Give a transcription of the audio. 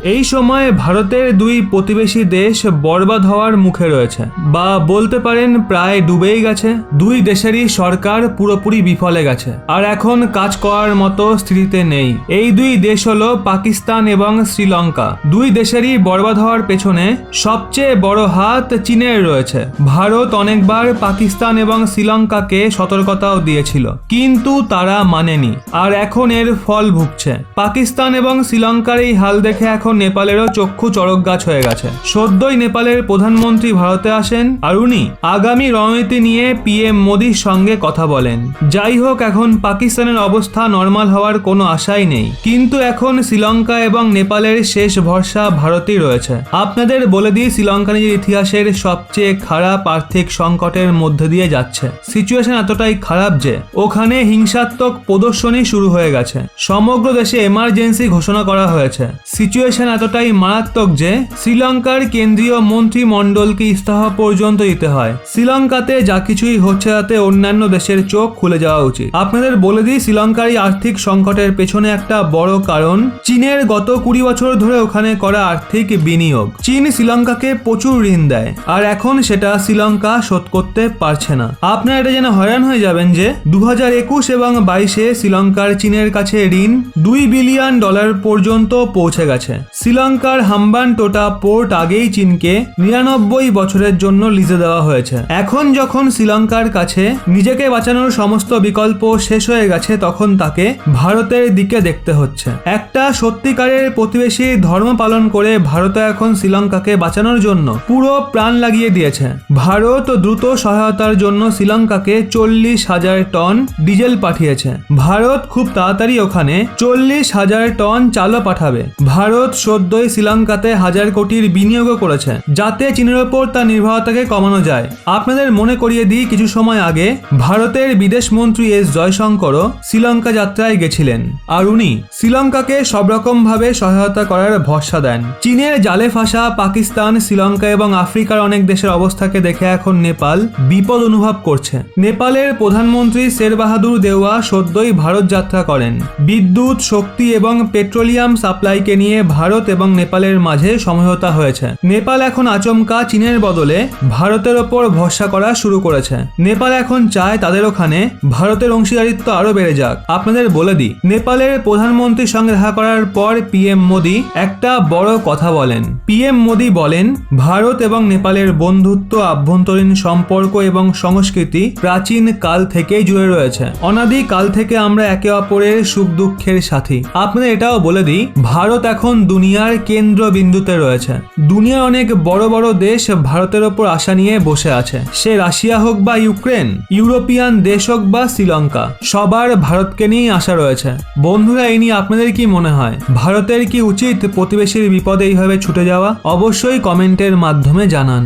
এই সময় ভারতের দুই প্রতিবেশী দেশ বরবাদ হওয়ার মুখে রয়েছে, বা বলতে পারেন প্রায় ডুবেই গেছে। দুই দেশেরই সরকার পুরোপুরি বিফলে গেছে আর এখন কাজ করার মতো স্থিতিতে নেই। এই দুই দেশ হলো পাকিস্তান এবং শ্রীলঙ্কা। দুই দেশেরই বরবাদ হওয়ার পেছনে সবচেয়ে বড় হাত চীনের রয়েছে। ভারত অনেকবার পাকিস্তান এবং শ্রীলঙ্কাকে সতর্কতাও দিয়েছিল, কিন্তু তারা মানেনি, আর এখন এর ফল ভুগছে। পাকিস্তান এবং শ্রীলঙ্কার এই হাল দেখে এখন নেপালেরও চক্ষু চড়ক গাছ হয়ে গেছে। সদ্যই নেপালের প্রধানমন্ত্রী ভারতে আসেন, আর উনি আগামী রণনীতি নিয়ে পিএম মোদির সঙ্গে কথা বলেন। যাই হোক, এখন পাকিস্তানের অবস্থা নর্মাল হওয়ার কোনো আশাই নেই, কিন্তু এখন শ্রীলঙ্কা এবং নেপালের শেষ ভরসা ভারতই রয়েছে। আপনাদের বলে দিই, শ্রীলঙ্কা নিজের ইতিহাসের সবচেয়ে খারাপ আর্থিক সংকটের মধ্যে দিয়ে যাচ্ছে। সিচুয়েশন এতটাই খারাপ যে ওখানে হিংসাত্মক প্রদর্শনী শুরু হয়ে গেছে। সমগ্র দেশে এমার্জেন্সি ঘোষণা করা হয়েছে। সিচুয়েশন এতটাই মারাত্মক যে শ্রীলঙ্কার কেন্দ্রীয় মন্ত্রিমণ্ডলকে ইস্তফা পর্যন্ত দিতে হয়। শ্রীলঙ্কাতে যা কিছুই হচ্ছে তাতে অন্যান্য দেশের চোখ খুলে যাওয়া উচিত। আপনাদের বলে দিই, শ্রীলঙ্কার এই আর্থিক সংকটের পেছনে একটা বড় কারণ চীনের গত 20 বছর ধরে ওখানে করা আর্থিক বিনিয়োগ। চীন শ্রীলঙ্কাকে প্রচুর ঋণ দেয়, আর এখন সেটা শ্রীলঙ্কা শোধ করতে পারছে না। আপনারা এটা জেনে হয়রান হয়ে যাবেন যে 2021 এবং 22-এ শ্রীলঙ্কার চীনের কাছে ঋণ $2 বিলিয়ন পর্যন্ত পৌঁছে গেছে। শ্রীলঙ্কার হাম্বানটোটা পোর্ট আগেই চীনকে 99 বছরের জন্য লিজে দেওয়া হয়েছে। এখন যখন শ্রীলঙ্কার কাছে নিজেকে বাঁচানোর সমস্ত বিকল্প শেষ হয়ে গেছে, তখন তাকে ভারতের দিকে দেখতে হচ্ছে। একটা সত্যিকারের প্রতিবেশী ধর্ম পালন করে ভারত এখন শ্রীলঙ্কাকে বাঁচানোর জন্য পুরো প্রাণ লাগিয়ে দিয়েছে। ভারত দ্রুত সহায়তার জন্য শ্রীলঙ্কাকে 40,000 টন ডিজেল পাঠিয়েছে। ভারত খুব তাড়াতাড়ি ওখানে 40,000 টন চালও পাঠাবে। ভারত সদ্যই শ্রীলঙ্কাতে 1000 কোটির বিনিয়োগ করেছে, যাতে চীনের ওপর তার নির্ভরতাকে কমানো যায়। আপনাদের মনে করিয়ে দিই, কিছু সময় আগে ভারতের বিদেশ মন্ত্রী এস জয়শঙ্করও শ্রীলঙ্কা যাত্রায় গেছিলেন, আর উনি শ্রীলঙ্কাকে সব রকম ভাবে সহায়তা করার ভরসা দেন। চীনের জালে ফাঁসা পাকিস্তান, শ্রীলঙ্কা এবং আফ্রিকার অনেক দেশের অবস্থাকে দেখে এখন নেপাল বিপদ অনুভব করছে। নেপালের প্রধানমন্ত্রী শের বাহাদুর দেওয়া সদ্যই ভারত যাত্রা করেন। বিদ্যুৎ, শক্তি এবং পেট্রোলিয়াম সাপ্লাইকে নিয়ে ভারত এবং নেপালের মাঝে সমঝোতা হয়েছে। নেপাল এখন আচমকা চীনের বদলে ভারতের ওপর ভরসা করা শুরু করেছে। নেপাল এখন চায় তাদের ওখানে ভারতের অংশীদারিত্ব আরো বেড়ে যাক। আপনাদের বলে দিই, নেপালের প্রধানমন্ত্রীর সঙ্গে দেখা করার পর পিএম মোদি একটা বড় কথা বলেন। পিএম মোদি বলেন, ভারত এবং নেপালের বন্ধুত্ব, আভ্যন্তরীণ সম্পর্ক এবং সংস্কৃতি প্রাচীন কাল থেকেই জুড়ে রয়েছে। অনাদি কাল থেকে আমরা একে অপরের সুখ দুঃখের সাথী। আপনাদের এটাও বলে দিই, ভারত এখন দুনিয়ার কেন্দ্রবিন্দুতে রয়েছে। দুনিয়ার অনেক বড় বড় দেশ ভারতের ওপর আশা নিয়ে বসে আছে। সে রাশিয়া হোক বা ইউক্রেন, ইউরোপিয়ান দেশ হোক বা শ্রীলঙ্কা, সবার ভারতকে নিয়েই আশা রয়েছে। বন্ধুরা, এই নিয়ে আপনাদের কি মনে হয়? ভারতের কি উচিত প্রতিবেশীর বিপদে এইভাবে ছুটে যাওয়া? অবশ্যই কমেন্টের মাধ্যমে জানান।